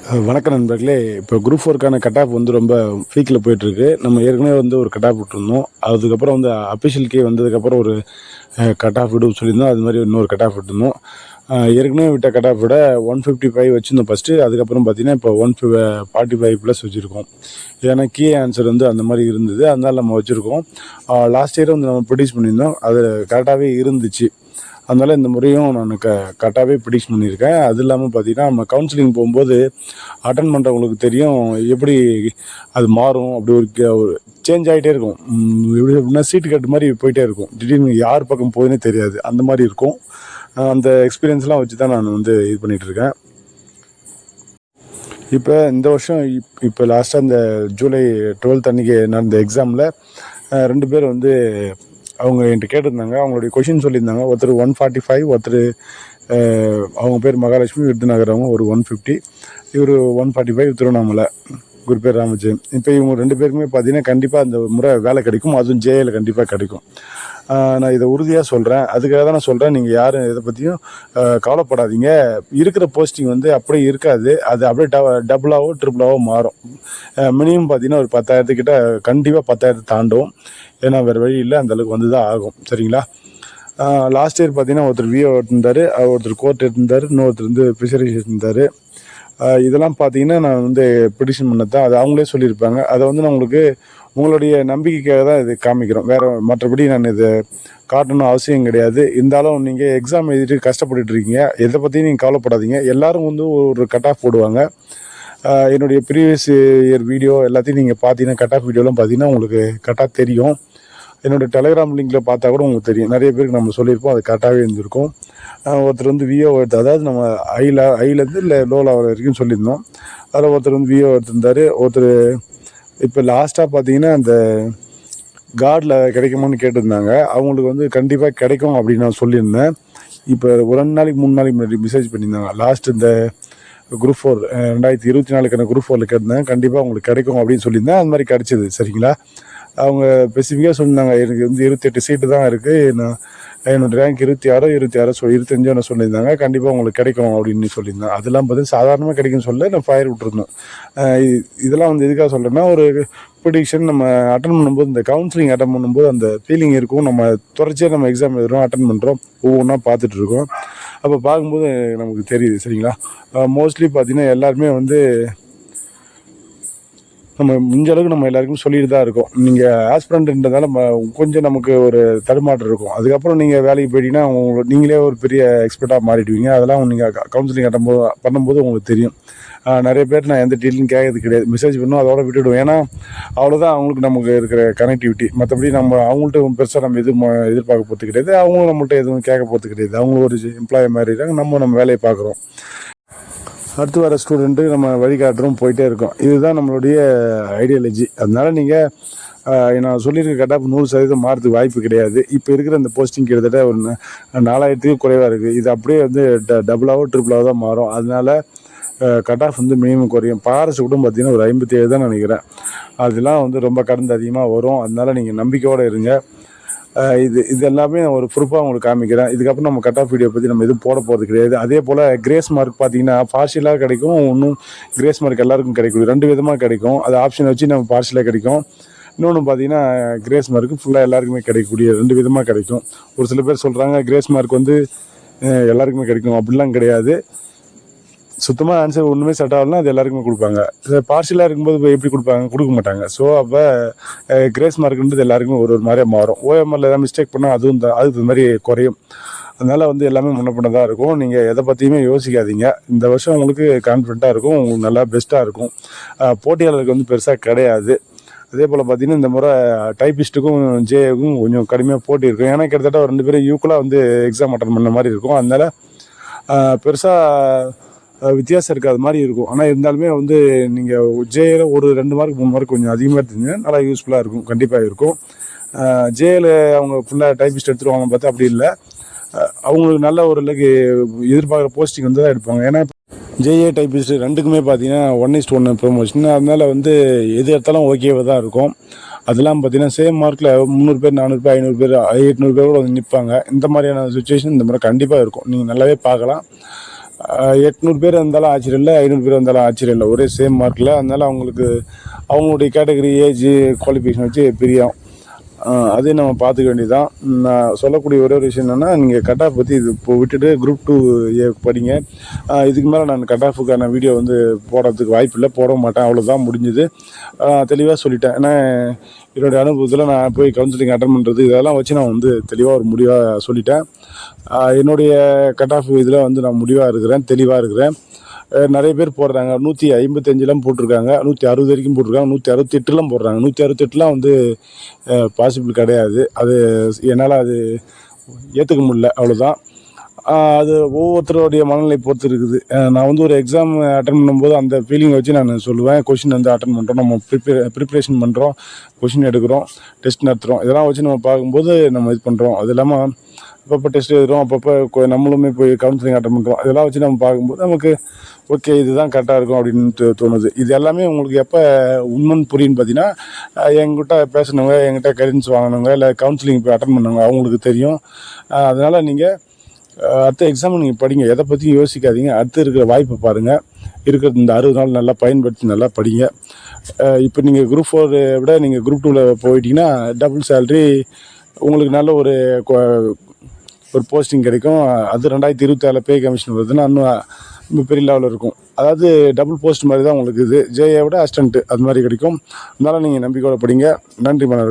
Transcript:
வணக்கம் நண்பர்களே. இப்போ குரூப் ஃபோருக்கான கட் ஆஃப் வந்து ரொம்ப பீக்கில் போயிட்டுருக்கு. நம்ம ஏற்கனவே வந்து ஒரு கட் ஆஃப் விட்டுருந்தோம். அதுக்கப்புறம் வந்து அஃபிஷியல் கீ வந்ததுக்கப்புறம் ஒரு கட் ஆஃப் விட சொல்லியிருந்தோம். அது மாதிரி இன்னொரு கட் ஆஃப் விட்டுருந்தோம். ஏற்கனவே விட்ட கட் ஆஃப் விட 155 வச்சுருந்தோம் ஃபஸ்ட்டு. அதுக்கப்புறம் பார்த்தீங்கன்னா இப்போ 145 ப்ளஸ் வச்சுருக்கோம். ஏன்னா கீ ஆன்சர் வந்து அந்த மாதிரி இருந்தது, அதனால நம்ம வச்சுருக்கோம். லாஸ்ட் இயர் வந்து நம்ம ப்ரொடியூஸ் பண்ணியிருந்தோம், அது கரெக்டாகவே இருந்துச்சு. அதனால் இந்த முறையும் நான் கரெக்டாகவே ப்ரிடிக்ஷன் பண்ணியிருக்கேன். அது இல்லாமல் பார்த்தீங்கன்னா நம்ம கவுன்சிலிங் போகும்போது அட்டன் பண்ணுறவங்களுக்கு தெரியும் எப்படி அது மாறும். அப்படி ஒரு சேஞ்ச் ஆகிட்டே இருக்கும். எப்படி எப்படின்னா சீட்டு கட்டு மாதிரி போயிட்டே இருக்கும். திடீர்னு யார் பக்கம் போகுதுன்னே தெரியாது, அந்த மாதிரி இருக்கும். அந்த எக்ஸ்பீரியன்ஸ்லாம் வச்சு தான் நான் வந்து இது பண்ணிகிட்ருக்கேன். இப்போ இந்த வருஷம் இப்போ லாஸ்ட்டாக இந்த ஜூலை 12 அன்றைக்கி நடந்த எக்ஸாமில் 2 பேர் வந்து அவங்க என்கிட்ட கேட்டிருந்தாங்க. அவங்களுடைய கொஷின் சொல்லியிருந்தாங்க. ஒருத்தர் 145, ஒருத்தர் அவங்க பேர் மகாலட்சுமி, விருதுநகர், அவங்க ஒரு 150, இவர் 145 திருவண்ணாமலை, குரு பேர் ராமஜெயம். இப்போ இவங்க 2 பேருக்குமே பார்த்தீங்கன்னா கண்டிப்பாக அந்த முறை வேலை கிடைக்கும். அதுவும் ஜேஏல கண்டிப்பாக கிடைக்கும். நான் இதை உறுதியாக சொல்கிறேன். அதுக்காக தான் நான் சொல்கிறேன், நீங்கள் யாரும் இதை பற்றியும் கவலைப்படாதீங்க. இருக்கிற போஸ்டிங் வந்து அப்படியே இருக்காது, அது அப்படியே டபுளாவோ ட்ரிபிளாவோ மாறும். மினிமம் பார்த்தீங்கன்னா ஒரு 10,000 கிட்ட கண்டிப்பாக 10,000 தாண்டும். ஏன்னா வேறு வழி இல்லை, அந்தளவுக்கு வந்து தான் ஆகும். சரிங்களா? லாஸ்ட் இயர் பார்த்தீங்கன்னா ஒருத்தர் விஓ எடுத்திருந்தார், ஒருத்தர் கோர்ட் எடுத்திருந்தார், இன்னொருத்தர் வந்து ஃபிஷரிஸ் எடுத்திருந்தார். இதெல்லாம் பார்த்தீங்கன்னா நான் வந்து ப்ரிடிக்ஷன் பண்ணது தான். அது அவங்களே சொல்லியிருப்பாங்க. அதை வந்து நான் உங்களுக்கு உங்களுடைய நம்பிக்கைக்காக தான் இது காமிக்கிறோம். வேறு மற்றபடி நான் இதை காட்டணும் அவசியம் கிடையாது. இருந்தாலும் நீங்கள் எக்ஸாம் எழுதிட்டு கஷ்டப்பட்டுட்டு இருக்கீங்க, எதை பற்றியும் நீங்கள் கவலைப்படாதீங்க. எல்லோரும் வந்து ஒரு கட் ஆஃப் போடுவாங்க. என்னுடைய ப்ரீவியஸ் இயர் வீடியோ எல்லாத்தையும் நீங்கள் பார்த்தீங்கன்னா, கட் ஆஃப் வீடியோலாம் பார்த்தீங்கன்னா உங்களுக்கு கரெக்டாக தெரியும். என்னோடய டெலிகிராம் லிங்கில் பார்த்தா கூட உங்களுக்கு தெரியும். நிறைய பேருக்கு நம்ம சொல்லியிருப்போம், அது கரெக்டாகவே இருந்திருக்கும். ஒருத்தர் வந்து விஓ எடுத்து, அதாவது நம்ம ஐலேருந்து இல்லை லோ லெவல் வரைக்கும் சொல்லியிருந்தோம். அதில் ஒருத்தர் வந்து விஓ எடுத்திருந்தார். ஒருத்தர் இப்போ லாஸ்ட்டாக பார்த்தீங்கன்னா அந்த கார்டில் கிடைக்குமான்னு கேட்டிருந்தாங்க. அவங்களுக்கு வந்து கண்டிப்பாக கிடைக்கும் அப்படின்னு நான் சொல்லியிருந்தேன். இப்போ ஒரு 2 நாளைக்கு 3 நாளைக்கு முன்னாடி மெசேஜ் பண்ணியிருந்தாங்க. லாஸ்ட் இந்த குரூப் 4 2024க்கான குரூப் 4 கேட்டிருந்தாங்க. கண்டிப்பாக உங்களுக்கு கிடைக்கும் அப்படின்னு சொல்லியிருந்தேன். அது மாதிரி கிடச்சிது. சரிங்களா? அவங்க ஸ்பெசிஃபிக்காக சொன்னாங்க, எனக்கு வந்து 28 சீட்டு தான் இருக்குது, என்னோடய ரேங்க் 26 25 சொல்லியிருந்தாங்க. கண்டிப்பாக உங்களுக்கு கிடைக்கும் அப்படின்னு சொல்லியிருந்தேன். அதெல்லாம் பார்த்து சாதாரணமாக கிடைக்குன்னு சொல்ல நான் ஃபயர் விட்டுருந்தோம். இதெல்லாம் வந்து எதுக்காக சொல்கிறேன்னா, ஒரு ப்ரிடிக்ஷன் நம்ம அட்டன் பண்ணும்போது, இந்த கவுன்சிலிங் அட்டன் பண்ணும்போது அந்த ஃபீலிங் இருக்கும். நம்ம தொடர்ச்சியாக நம்ம எக்ஸாம் எழுதுகிறோம், அட்டன் பண்ணுறோம், ஒவ்வொன்றா பார்த்துட்ருக்கோம். அப்போ பார்க்கும்போது நமக்கு தெரியுது. சரிங்களா? மோஸ்ட்லி பார்த்திங்கன்னா எல்லாருமே வந்து நம்ம முடிஞ்ச அளவுக்கு நம்ம எல்லாருக்கும் சொல்லிட்டு தான் இருக்கோம். நீங்கள் ஆஸ்பிரண்ட்ன்றதால கொஞ்சம் நமக்கு ஒரு தடுமாற்றம் இருக்கும். அதுக்கப்புறம் நீங்கள் வேலைக்கு போயிட்டீங்கன்னா நீங்களே ஒரு பெரிய எக்ஸ்பர்ட்டாக மாறிடுவீங்க. அதெல்லாம் நீங்கள் கவுன்சிலிங் பண்ணும்போது உங்களுக்கு தெரியும். நிறைய பேர் நான் எந்த டீட்டெயிலும் கேட்கறது கிடையாது, மெசேஜ் பண்ணுவோம், அதோட விட்டுவிடுவோம். ஏன்னா அவ்வளோதான் அவங்களுக்கு நமக்கு இருக்கிற கனெக்டிவிட்டி. மற்றபடி நம்ம அவங்கள்ட்ட பெருசாக நம்ம எதுவும் எதிர்பார்க்க போகிறது கிடையாது, அவங்களும் நம்மள்ட்ட எதுவும் கேட்க போகிறது கிடையாது. அவங்க ஒரு எம்ப்ளாயி மாதிரி இருக்காங்க, நம்ம வேலையை பார்க்குறோம். அடுத்து வர ஸ்டூடெண்ட்டு நம்ம வழிகாட்டுறோம், போயிட்டே இருக்கோம். இதுதான் நம்மளுடைய ஐடியாலஜி. அதனால் நீங்கள் நான் சொல்லியிருக்க கட் ஆஃப் 100% மாறதுக்கு வாய்ப்பு கிடையாது. இப்போ இருக்கிற இந்த போஸ்டிங் கிட்டத்தட்ட ஒரு 4000க்கு குறைவாக இருக்குது. இது அப்படியே வந்து டபுளாவோ ட்ரிபிளாவோ தான் மாறும். அதனால் கட் ஆஃப் வந்து மினிமம் குறையும். பாரஸ் கூட பார்த்திங்கன்னா ஒரு 57 தான் நினைக்கிறேன். அதெல்லாம் வந்து ரொம்ப கடந்து அதிகமாக வரும். அதனால் நீங்கள் நம்பிக்கையோடு இருங்க. இது எல்லாமே நான் ஒரு ப்ரூஃபாக உங்களுக்கு காமிக்கிறேன். இதுக்கப்புறம் நம்ம கட் ஆஃப் வீடியோ பற்றி நம்ம எதுவும் போட போகிறது கிடையாது. அதே போல் கிரேஸ் மார்க் பார்த்தீங்கன்னா பார்ஷியலாக கிடைக்கும், இன்னும் கிரேஸ் மார்க் எல்லாருக்கும் கிடைக்கும். 2 விதமாக கிடைக்கும். அது ஆப்ஷனை வச்சு நம்ம பார்ஷியலாக கிடைக்கும். இன்னொன்று பார்த்தீங்கன்னா கிரேஸ் மார்க்கு ஃபுல்லாக எல்லாருக்குமே கிடைக்கக்கூடிய 2 விதமாக கிடைக்கும். ஒரு சில பேர் சொல்கிறாங்க கிரேஸ் மார்க் வந்து எல்லாருக்குமே கிடைக்கும். அப்படிலாம் கிடையாது. சுத்தமாக ஆன்சர் ஒன்றுமே செட் ஆகலைன்னா அது எல்லாருக்குமே கொடுப்பாங்க. பார்ஷியலாக இருக்கும்போது இப்போ எப்படி கொடுக்க மாட்டாங்க. ஸோ அப்போ கிரேஸ் மார்க்குன்றது எல்லாருக்குமே ஒரு மாதிரியாக மாறும். ஓஎம்ஆரில் ஏதாவது மிஸ்டேக் பண்ணால் அதுக்கு மாதிரி குறையும். அதனால் வந்து எல்லாமே முன்னப்பண்ணதாக இருக்கும். நீங்கள் எதை பற்றியுமே யோசிக்காதீங்க. இந்த வருஷம் உங்களுக்கு கான்ஃபிடண்ட்டாக இருக்கும், உங்களுக்கு நல்லா பெஸ்ட்டாக இருக்கும். போட்டியாளருக்கு வந்து பெருசாக கிடையாது. அதே போல் பார்த்திங்கன்னா இந்த முறை டைப்பிஸ்ட்டுக்கும் ஜேஏக்கும் கொஞ்சம் கடுமையாக போட்டி இருக்கும். ஏன்னா கிட்டத்தட்ட ஒரு 2 பேரும் ஈக்குவலாக வந்து எக்ஸாம் அட்டன் பண்ண மாதிரி இருக்கும். அதனால் பெருசாக வித்தியாசம் இருக்காது மாதிரி இருக்கும். ஆனால் இருந்தாலுமே வந்து நீங்கள் ஜேஏல ஒரு 2 மார்க் 3 மார்க் கொஞ்சம் அதிகமாக எடுத்தீங்கன்னா நல்லா யூஸ்ஃபுல்லாக இருக்கும், கண்டிப்பாக இருக்கும். ஜேஏல அவங்க ஃபுல்லாக டைப்பிஸ்ட் எடுத்துருவாங்க பார்த்தா அப்படி இல்லை. அவங்களுக்கு நல்ல ஒரு எதிர்பார்க்குற போஸ்டிங் வந்து தான் எடுப்பாங்க. ஏன்னா ஜேஏ டைப்பிஸ்ட் 2க்குமே பார்த்தீங்கன்னா 1:1 ப்ரொமோஷன். அதனால் வந்து எது எடுத்தாலும் ஓகேவாக தான் இருக்கும். அதெல்லாம் பார்த்தீங்கன்னா சேம் மார்க்கில் 300 பேர் 400 பேர் 500 பேர் 800 பேர் கூட வந்து நிற்பாங்க. இந்த மாதிரியான சுச்சுவேஷன் இந்த மாதிரி கண்டிப்பாக இருக்கும். நீங்கள் நல்லாவே பார்க்கலாம். 800 பேர் இருந்தாலும் ஆச்சரியம் இல்லை, 500 பேர் இருந்தாலும் ஆச்சரியம் இல்லை, ஒரே சேம் மார்க்கில். அதனால அவங்களுக்கு அவங்களுடைய கேட்டகரி ஏஜ் குவாலிஃபிகேஷன் வச்சு பிரியும். அதையும் நம்ம பார்த்துக்க வேண்டியதுதான். நான் சொல்லக்கூடிய ஒரே ஒரு விஷயம் என்னென்னா, நீங்கள் கட் ஆஃப் பற்றி இது இப்போ விட்டுட்டு குரூப் 2 படிங்க. இதுக்கு மேலே நான் கட் ஆஃபுக்கான வீடியோ வந்து போடுறதுக்கு வாய்ப்பு இல்லை, போட மாட்டேன், அவ்வளோதான் முடிஞ்சுது. தெளிவாக சொல்லிட்டேன். ஏன்னா என்னுடைய அனுபவத்தில் நான் போய் கவுன்சிலிங் அட்டன் பண்ணுறது இதெல்லாம் வச்சு நான் வந்து தெளிவாக ஒரு முடிவாக சொல்லிட்டேன். என்னுடைய கட் ஆஃப் இதில் வந்து நான் முடிவாக இருக்கிறேன், தெளிவாக இருக்கிறேன். நிறைய பேர் போடுறாங்க, 155 போட்டிருக்காங்க, 160 வரைக்கும் போட்டிருக்காங்க, 168 போடுறாங்க. 168 வந்து பாசிபிள் கிடையாது. அது என்னால் அது ஏற்றுக்க முடியல, அவ்வளோதான். அது ஒவ்வொருத்தருடைய மனநிலை பொறுத்து இருக்குது. நான் வந்து ஒரு எக்ஸாம் அட்டன் பண்ணும்போது அந்த ஃபீலிங் வச்சு நான் சொல்லுவேன். கொஷின் வந்து அட்டன் பண்ணுறோம், நம்ம ப்ரிப்ரேஷன் பண்ணுறோம், கொஷின் எடுக்கிறோம், டெஸ்ட் நடத்துகிறோம், இதெல்லாம் வச்சு நம்ம பார்க்கும்போது நம்ம இது பண்ணுறோம். அது இல்லாமல் அப்பப்போ டெஸ்ட் எழுதுகிறோம், அப்பப்போ நம்மளுமே போய் கவுன்சிலிங் அட்டன் பண்ணுறோம். இதெல்லாம் வச்சு நம்ம பார்க்கும்போது நமக்கு ஓகே இதுதான் கரெக்டாக இருக்கும் அப்படின்ட்டு தோணுது. இது எல்லாமே உங்களுக்கு எப்போ உண்மைன்னு புரியுன்னு பார்த்தீங்கன்னா, எங்கிட்ட பேசினவங்க, எங்கிட்ட கைடன்ஸ் வாங்கினவங்க, இல்லை கவுன்சிலிங் போய் அட்டன் பண்ணவங்க அவங்களுக்கு தெரியும். அதனால் நீங்கள் அடுத்த எக்ஸாம் நீங்கள் படிங்க, எதை பற்றியும் யோசிக்காதீங்க. அடுத்து இருக்கிற வாய்ப்பை பாருங்கள். இருக்கிறது இந்த 60 நாள் நல்லா பயன்படுத்தி நல்லா படிங்க. இப்போ நீங்கள் குரூப் 4 விட நீங்கள் குரூப் 2 போயிட்டீங்கன்னா டபுள் சேலரி, உங்களுக்கு நல்ல ஒரு போஸ்டிங் கிடைக்கும். அது 2027 பே கமிஷன் வருதுன்னா இன்னும் பெரிய லெவலில் இருக்கும். அதாவது டபுள் போஸ்ட் மாதிரி தான் உங்களுக்கு இது, ஜேஏ விட அசிஸ்டண்ட்டு அது மாதிரி கிடைக்கும். அதனால் நீங்கள் நம்பிக்கையோட படிங்க. நன்றி மாணவர்கள்.